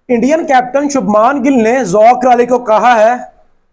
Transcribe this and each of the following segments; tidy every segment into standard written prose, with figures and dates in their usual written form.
Indian captain Shubman Gill ने ज़ोक अली को कहा है,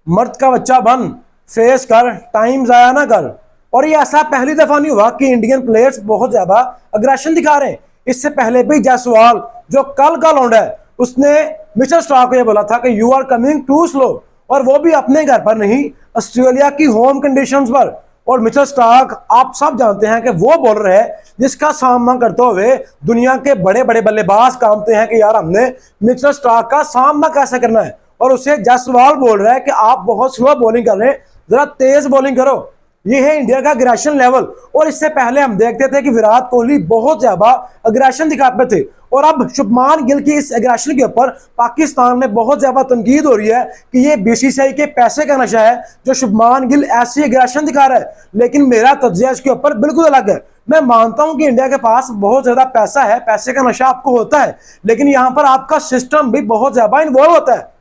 मर्द का बच्चा बन, फेस कर, टाइम जाया ना कर। और ये ऐसा पहली दफा नहीं हुआ कि इंडियन प्लेयर्स बहुत ज्यादा अग्रेशन दिखा रहे हैं। इससे पहले भी जायसवाल जो कल का लौंडा है, उसने मिचेल स्टार्क को यह बोला था कि you are coming too slow, और वो भी अपने घर पर नहीं, ऑस्ट्रेलिया की होम कंडीशंस पर। और मिचेल स्टार्क आप सब जानते हैं कि वो बॉलर है जिसका सामना करते हुए दुनिया के बड़े बड़े बल्लेबाज कांपते हैं कि यार हमने मिचेल स्टार्क का सामना कैसे करना है। और उसे जायसवाल बोल रहा है कि आप बहुत स्लो बॉलिंग कर रहे हैं, जरा तेज बॉलिंग करो। ये है इंडिया का अग्रेशन लेवल। और इससे पहले हम देखते थे कि विराट कोहली बहुत ज्यादा अग्रेशन दिखाते थे, और अब शुभमान गिल की इस अग्रेशन के ऊपर पाकिस्तान में बहुत ज्यादा तनकीद हो रही है कि ये बीसीसीआई के पैसे का नशा है जो शुभमान गिल ऐसी अग्रेशन दिखा रहा है। लेकिन मेरा तज्जिया इसके ऊपर बिल्कुल अलग है। मैं मानता हूं कि इंडिया के पास बहुत ज्यादा पैसा है, पैसे का नशा आपको होता है, लेकिन यहां पर आपका सिस्टम भी बहुत ज्यादा इन्वॉल्व होता है।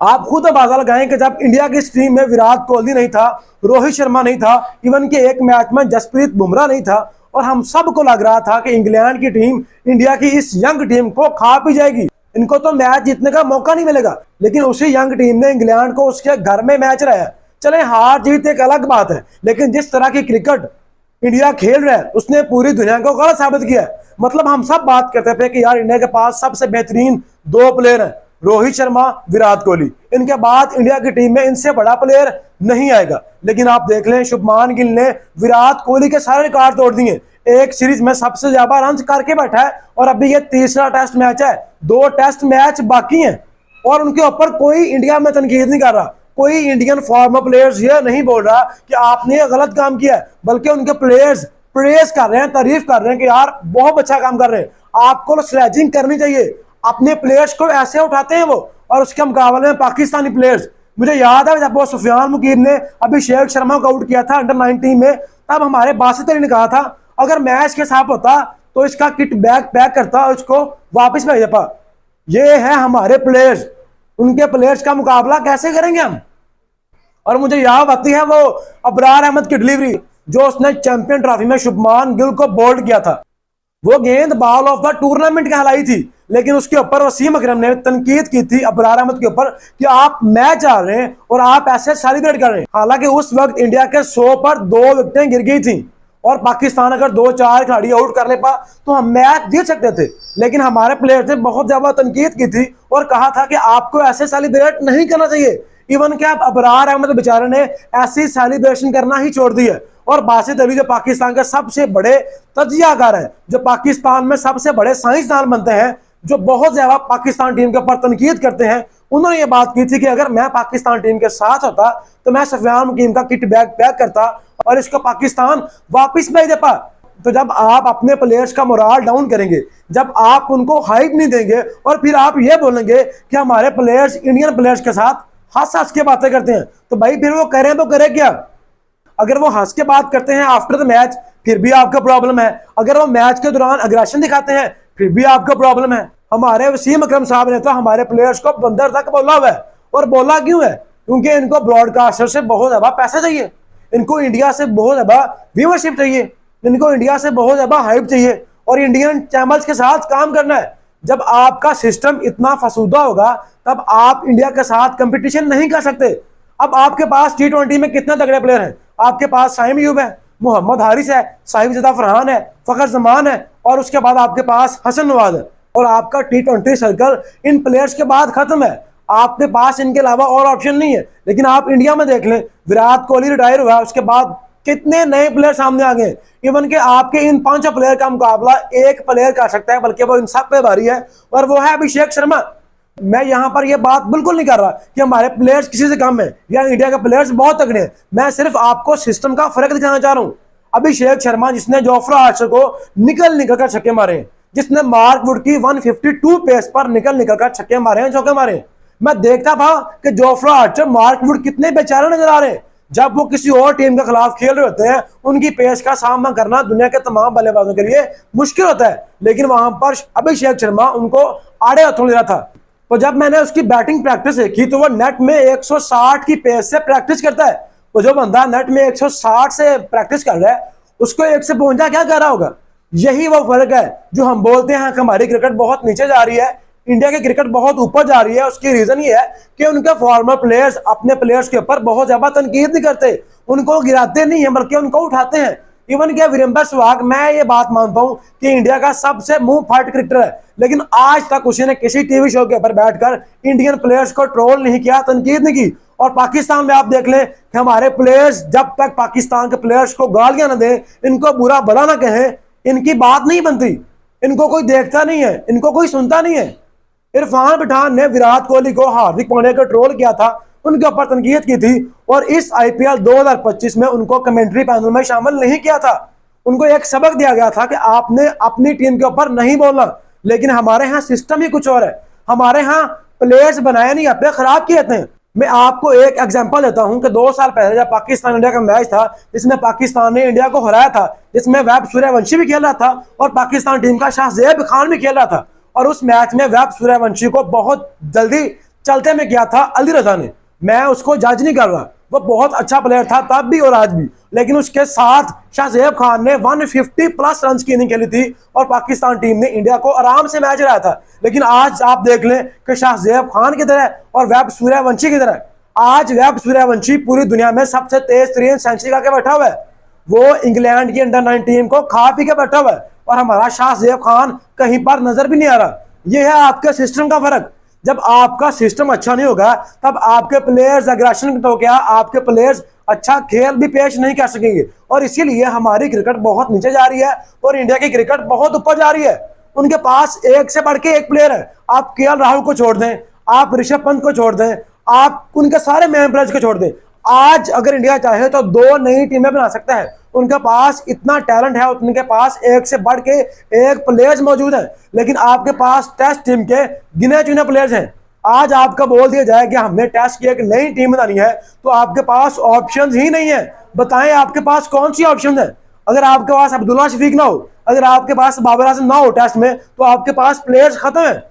आप खुद अंदाजा लगाएं कि जब इंडिया की टीम में विराट कोहली नहीं था, रोहित शर्मा नहीं था, इवन के एक मैच में जसप्रीत बुमराह नहीं था, और हम सबको लग रहा था कि इंग्लैंड की टीम इंडिया की इस यंग टीम को खा पी जाएगी, इनको तो मैच जीतने का मौका नहीं मिलेगा। लेकिन उसी यंग टीम ने इंग्लैंड को उसके घर में मैच रहा। चले हार जीत एक अलग बात है, लेकिन जिस तरह की क्रिकेट इंडिया खेल रहा है उसने पूरी दुनिया को गलत साबित किया है। मतलब हम सब बात करते थे कि यार इंडिया के पास सबसे बेहतरीन दो प्लेयर हैं, रोहित शर्मा, विराट कोहली, इनके बाद इंडिया की टीम में इनसे बड़ा प्लेयर नहीं आएगा। लेकिन आप देख लें, शुभमान गिल ने विराट कोहली के सारे रिकॉर्ड तोड़ दिए। एक सीरीज में सबसे ज्यादा रन करके बैठा है, और अभी ये तीसरा टेस्ट मैच है, 2 टेस्ट मैच बाकी हैं, और उनके ऊपर कोई इंडिया में तनकीद नहीं कर रहा। कोई इंडियन फॉर्मर प्लेयर्स ये नहीं बोल रहा कि आपने ये गलत काम किया है, बल्कि उनके प्लेयर्स प्रेज कर रहे हैं, तारीफ कर रहे हैं कि यार बहुत अच्छा काम कर रहे हैं, आपको स्लेजिंग करनी चाहिए। अपने प्लेयर्स को ऐसे उठाते हैं वो, और उसके मुकाबले में पाकिस्तानी प्लेयर्स, मुझे याद है जब वो सुफियान मुकीम ने अभिषेक शर्मा को आउट किया था अंडर 19 में, तब हमारे बासित अली ने कहा था अगर मैच के साथ होता तो इसका किट बैग पैक करता और उसको वापस भेज देता। ये है हमारे प्लेयर्स, उनके प्लेयर्स का मुकाबला कैसे करेंगे हम। और मुझे याद आती है वो अबरार अहमद की डिलीवरी जो उसने चैंपियन ट्रॉफी में शुभमान गिल को बोल्ड किया था। वो गेंद बॉल ऑफ द टूर्नामेंट कहलाई थी, लेकिन उसके ऊपर वसीम अकरम ने तनकीद की थी अबरार अहमद के ऊपर कि आप मैच आ रहे हैं और आप ऐसे सेलिब्रेट कर रहे हैं। हालांकि उस वक्त इंडिया के 100 पर 2 विकेटें गिर गई थी, और पाकिस्तान अगर 2-4 खिलाड़ी आउट कर ले पा तो हम मैच जीत सकते थे। लेकिन हमारे प्लेयर्स ने बहुत ज्यादा तनकीद की थी और कहा था कि आपको ऐसे सेलिब्रेट नहीं करना चाहिए। इवन क्या अबरार अहमद बेचारे ने ऐसी सेलिब्रेशन करना ही छोड़ दी है। और बासित अली जो पाकिस्तान के सबसे बड़े तजियाकार हैं, जो पाकिस्तान में सबसे बड़े साइंसदान बनते हैं, जो बहुत ज्यादा पाकिस्तान टीम के ऊपर तनकीद करते हैं, उन्होंने ये बात की थी कि अगर मैं पाकिस्तान टीम के साथ होता तो मैं सुफियान मुकीम का किट बैग पैक करता और इसको पाकिस्तान वापस भेज देता। तो जब आप अपने प्लेयर्स का मोराल डाउन करेंगे, जब आप उनको हाइप नहीं देंगे, और फिर आप ये बोलेंगे कि हमारे प्लेयर्स इंडियन प्लेयर्स के साथ हंस हंस के बातें करते हैं, तो भाई फिर वो करें तो करे क्या। अगर वो हंस के बात करते हैं आफ्टर द मैच, फिर भी आपका प्रॉब्लम है। अगर वो मैच के दौरान अग्रेशन दिखाते हैं, फिर भी आपका प्रॉब्लम है। हमारे वसीम अकरम साहब ने तो हमारे प्लेयर्स को बंदर तक बोला हुआ है। और बोला क्यों है? क्योंकि इनको ब्रॉडकास्टर से बहुत ज्यादा पैसा चाहिए, इनको इंडिया से बहुत ज्यादा व्यूअरशिप चाहिए, इनको इंडिया से बहुत ज्यादा हाइप चाहिए, और इंडियन चैनल्स के साथ काम करना है। जब आपका सिस्टम इतना फसूदा होगा तब आप इंडिया के साथ कंपटीशन नहीं कर सकते। अब आपके पास T20 में कितने तगड़े प्लेयर हैं? आपके पास साइम अयूब है, मोहम्मद हारिस है, साहिबजादा फरहान है, फखर जमान है, और उसके बाद आपके पास हसन नवाज है। और आपका T20 सर्कल इन प्लेयर्स के बाद खत्म है। आपके पास इनके अलावा और ऑप्शन नहीं है। लेकिन आप इंडिया में देख लें, विराट कोहली रिटायर हुआ, उसके बाद कितने नए प्लेयर सामने आ गए। इवन के आपके इन 5 प्लेयर का मुकाबला एक प्लेयर कर सकता है, बल्कि वो इन सब पे भारी है, और वो है अभिषेक शर्मा। मैं यहां पर यह बात बिल्कुल नहीं कर रहा कि हमारे प्लेयर्स किसी से कम है या इंडिया के प्लेयर्स बहुत तगड़े हैं। मैं सिर्फ आपको सिस्टम का फर्क दिखाना चाह रहा हूं। अभिषेक शर्मा जिसने जोफ्रा आर्चर को निकल कर छक्के मारे, जिसने मार्क वुड की 152 पेस पर निकल कर छक्के मारे हैं, चौके मारे। मैं देखता था कि जोफ्रा आर्चर, मार्क वुड कितने बेचारे नजर आ रहे हैं। जब वो किसी और टीम के खिलाफ खेल रहे होते हैं, उनकी पेस का सामना करना दुनिया के तमाम बल्लेबाजों के लिए मुश्किल होता है, लेकिन वहां पर अभिषेक शर्मा उनको आड़े हाथों ले रहा था। तो जब मैंने उसकी बैटिंग प्रैक्टिस देखी तो वो नेट में 160 की पेस से प्रैक्टिस करता है। तो जो बंदा नेट में 160 से प्रैक्टिस कर रहा है, उसको 1 से पहुंचा क्या कर रहा होगा। यही वो फर्क है जो हम बोलते हैं कि हमारी क्रिकेट बहुत नीचे जा रही है। इंडिया की क्रिकेट बहुत ऊपर जा रही है, उसकी रीजन ये है कि उनके फॉर्मर प्लेयर्स अपने प्लेयर्स के ऊपर बहुत ज्यादा तनकीद नहीं करते, उनको गिराते नहीं है बल्कि उनको उठाते हैं। इवन क्या वीरेंद्र सहवाग, मैं ये बात मानता हूं कि इंडिया का सबसे मुंह फाट क्रिकेटर है, लेकिन आज तक उसने किसी टीवी शो के ऊपर बैठकर इंडियन प्लेयर्स को ट्रोल नहीं किया, तनकीद नहीं की। और पाकिस्तान में आप देख लें कि हमारे प्लेयर्स जब तक पाकिस्तान के प्लेयर्स को गालियां ना दें, इनको बुरा भला ना कहें, इनकी बात नहीं बनती। इनको कोई देखता नहीं है, इनको कोई सुनता नहीं है। इरफान पठान ने विराट कोहली को, हार्दिक पांड्या को ट्रोल किया था, उनके ऊपर तनकीद की थी, और इस आईपीएल 2025 में उनको कमेंट्री पैनल में शामिल नहीं किया था। उनको एक सबक दिया गया था कि आपने अपनी टीम के ऊपर नहीं बोलना। लेकिन हमारे यहाँ सिस्टम ही कुछ और है, हमारे यहाँ प्लेयर्स बनाए नहीं आते, खराब किए थे। मैं आपको एक एग्जांपल देता हूं कि 2 साल पहले जब पाकिस्तान इंडिया का मैच था, जिसमें पाकिस्तान ने इंडिया को हराया था, जिसमें वैभव सूर्यवंशी भी खेल रहा था और पाकिस्तान टीम का शाहजेब खान भी खेल रहा था, और उस मैच में वैभव सूर्यवंशी को बहुत जल्दी चलते में किया था अली रजा ने। मैं उसको जज नहीं कर रहा, वो बहुत अच्छा प्लेयर था तब भी और आज भी, लेकिन उसके साथ शाहजेब खान ने 150 प्लस रन की इनिंग खेली थी और पाकिस्तान टीम ने इंडिया को आराम से मैच हराया था। लेकिन आज आप देख लें कि शाहजेब खान की तरह और वैभव सूर्यवंशी की तरह, आज वैभव सूर्यवंशी पूरी दुनिया में सबसे तेज तरीन सेंचुरी का बैठा हुआ है। वो इंग्लैंड की अंडर 19 को खा पी के बैठा हुआ है, और हमारा शाहजेब खान कहीं पर नजर भी नहीं आ रहा। यह है आपके सिस्टम का फर्क। जब आपका सिस्टम अच्छा नहीं होगा तब आपके प्लेयर्स एग्रेशन तो क्या, आपके प्लेयर्स अच्छा खेल भी पेश नहीं कर सकेंगे, और इसीलिए हमारी क्रिकेट बहुत नीचे जा रही है और इंडिया की क्रिकेट बहुत ऊपर जा रही है। उनके पास एक से बढ़ के एक प्लेयर है। आप केएल राहुल को छोड़ दें, आप ऋषभ पंत को छोड़ दें, आप उनके सारे मेन प्लेयर्स को छोड़ दें, आज अगर इंडिया चाहे तो 2 नई टीमें बना सकता है। उनके पास इतना टैलेंट है, उनके पास एक से बढ़ के एक प्लेयर्स मौजूद है, लेकिन आपके पास टेस्ट टीम के गिने चुने प्लेयर्स हैं। आज आपका बोल दिया जाए कि हमने टेस्ट की एक नई टीम बनानी है, तो आपके पास ऑप्शंस ही नहीं है। बताएं आपके पास कौन सी ऑप्शन है? अगर आपके पास अब्दुल्ला शफीक ना हो, अगर आपके पास बाबर आजम ना हो टेस्ट में, तो आपके पास प्लेयर्स खत्म है।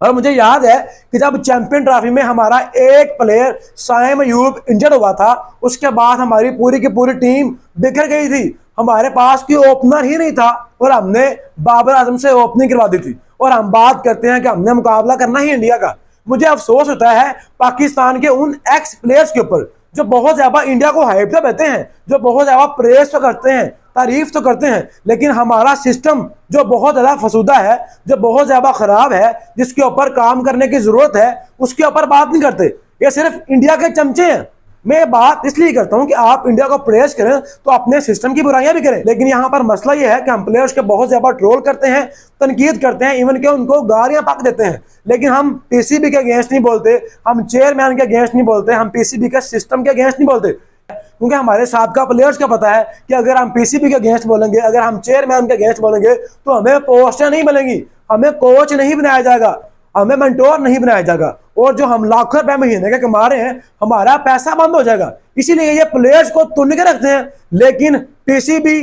और मुझे याद है कि जब चैंपियन ट्रॉफी में हमारा एक प्लेयर साइम अयूब इंजर्ड हुआ था, उसके बाद हमारी पूरी की पूरी टीम बिखर गई थी। हमारे पास कोई ओपनर ही नहीं था और हमने बाबर आजम से ओपनिंग करवा दी थी, और हम बात करते हैं कि हमने मुकाबला करना ही इंडिया का। मुझे अफसोस होता है पाकिस्तान के उन एक्स प्लेयर्स के ऊपर जो बहुत ज्यादा इंडिया को हाइप तो देते हैं, जो बहुत ज्यादा प्रेस तो करते हैं, तारीफ तो करते हैं, लेकिन हमारा सिस्टम जो बहुत ज्यादा फसूदा है, जो बहुत ज्यादा खराब है, जिसके ऊपर काम करने की जरूरत है, उसके ऊपर बात नहीं करते। ये सिर्फ इंडिया के चमचे हैं। मैं बात इसलिए करता हूं कि आप इंडिया को प्रेस करें तो अपने सिस्टम की बुराइयां भी करें, लेकिन यहां पर मसला यह है कि हम प्लेयर्स के बहुत ज्यादा ट्रोल करते हैं, तनकीद करते हैं, इवन के उनको गालियां पक देते हैं, लेकिन हम पीसीबी के अगेंस्ट नहीं बोलते, हम चेयरमैन के अगेंस्ट नहीं बोलते, हम पीसीबी के सिस्टम के अगेंस्ट नहीं बोलते, क्योंकि हमारे साबका प्लेयर्स का पता है कि अगर हम पीसीबी के अगेंस्ट बोलेंगे, अगर हम चेयरमैन के अगेंस्ट बोलेंगे, तो हमें पोस्टें नहीं मिलेंगी, हमें कोच नहीं बनाया जाएगा, हमें मेंटोर नहीं बनाया जाएगा, और जो हम लाखों रुपए महीने के कमा रहे हैं, हमारा पैसा बंद हो जाएगा। इसीलिए ये प्लेयर्स को तुन के रखते हैं, लेकिन पीसीबी,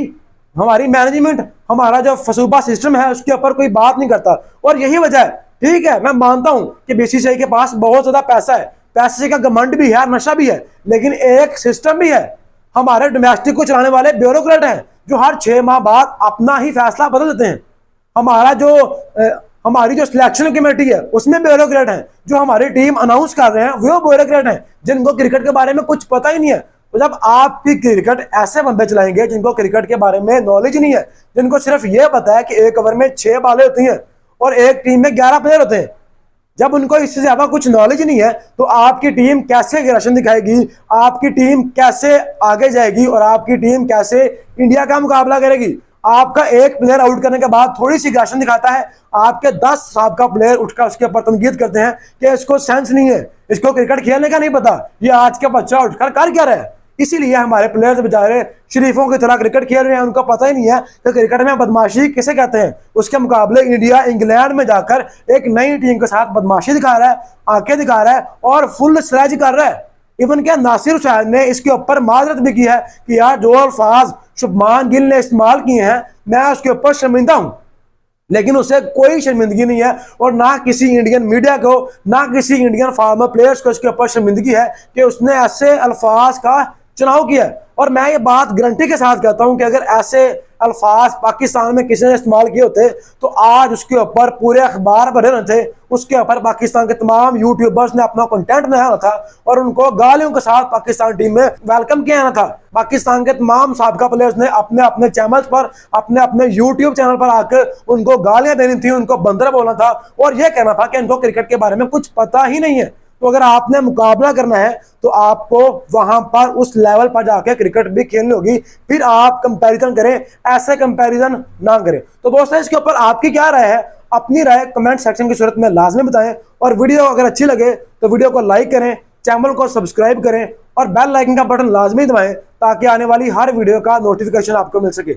हमारी मैनेजमेंट, हमारा जो फसूबा सिस्टम है, उसके ऊपर कोई बात नहीं करता। और यही वजह है। ठीक है, मैं मानता हूं कि बीसीसीआई के पास बहुत ज्यादा पैसा है, पैसे का घमंड भी है, नशा भी है, लेकिन एक सिस्टम भी है। हमारे डोमेस्टिक को चलाने वाले ब्यूरोक्रेट हैं जो हर 6 माह बाद अपना ही फैसला बदल देते हैं। हमारी जो सिलेक्शन कमेटी है उसमें ब्यूरोक्रेट हैं, जो हमारी टीम अनाउंस कर रहे हैं वो ब्यूरोक्रेट हैं, जिनको क्रिकेट के बारे में कुछ पता ही नहीं है। तो जब आप भी क्रिकेट ऐसे बंदे चलाएंगे जिनको क्रिकेट के बारे में नॉलेज नहीं है, जिनको सिर्फ ये पता है कि एक ओवर में 6 बालें होती हैं और एक टीम में 11 प्लेयर होते हैं, जब उनको इससे ज्यादा कुछ नॉलेज नहीं है, तो आपकी टीम कैसे अग्रेशन दिखाएगी, आपकी टीम कैसे आगे जाएगी, और आपकी टीम कैसे इंडिया का मुकाबला करेगी? आपका एक प्लेयर आउट करने के बाद थोड़ी सी अग्रेशन दिखाता है, आपके 10 साबका प्लेयर उठकर उसके ऊपर तनकीद करते हैं कि इसको सेंस नहीं है, इसको क्रिकेट खेलने का नहीं पता, ये आज का बच्चा उठकर कर क्या रहा है। इसीलिए हमारे प्लेयर्स बेचारे शरीफों की तरह क्रिकेट खेल रहे हैं, उनको पता ही नहीं है कि क्रिकेट में बदमाशी किसे कहते हैं। उसके मुकाबले इंडिया इंग्लैंड में जाकर एक नई टीम के साथ बदमाशी दिखा रहा है, आंखें दिखा रहा है और फुल स्लेज कर रहा है। इवन क्या नासिर हुसैन ने इसके ऊपर माजरत भी की है कि यार जो अल्फाज शुभमान गिल ने इस्तेमाल किए हैं, मैं उसके ऊपर शर्मिंदा हूं, लेकिन उसे कोई शर्मिंदगी नहीं है, और ना किसी इंडियन मीडिया को, ना किसी इंडियन फार्मर प्लेयर्स को इसके ऊपर शर्मिंदगी है कि उसने ऐसे अल्फाज का चुनाव किया है। और मैं ये बात गारंटी के साथ कहता हूं कि अगर ऐसे अल्फाज पाकिस्तान में किसी ने इस्तेमाल किए होते तो आज उसके ऊपर पूरे अखबार भरे होते थे, उसके ऊपर पाकिस्तान के तमाम यूट्यूबर्स ने अपना कंटेंट बनाया होना था और उनको गालियों के साथ पाकिस्तान टीम में वेलकम किया जाना था। पाकिस्तान के तमाम साबिका प्लेयर्स ने अपने अपने चैनल्स पर, अपने अपने यूट्यूब चैनल पर आकर उनको गालियां देनी थी, उनको बंदर बोलना था और यह कहना था कि इनको क्रिकेट के बारे में कुछ पता ही नहीं है। तो अगर आपने मुकाबला करना है तो आपको वहां पर उस लेवल पर जाके क्रिकेट भी खेलनी होगी, फिर आप कंपैरिजन करें, ऐसे कंपैरिजन ना करें। तो दोस्तों इसके ऊपर आपकी क्या राय है? अपनी राय कमेंट सेक्शन की सूरत में लाजमी बताएं और वीडियो अगर अच्छी लगे तो वीडियो को लाइक करें, चैनल को सब्सक्राइब करें और बेल आइकन का बटन लाजमी दबाएं ताकि आने वाली हर वीडियो का नोटिफिकेशन आपको मिल सके।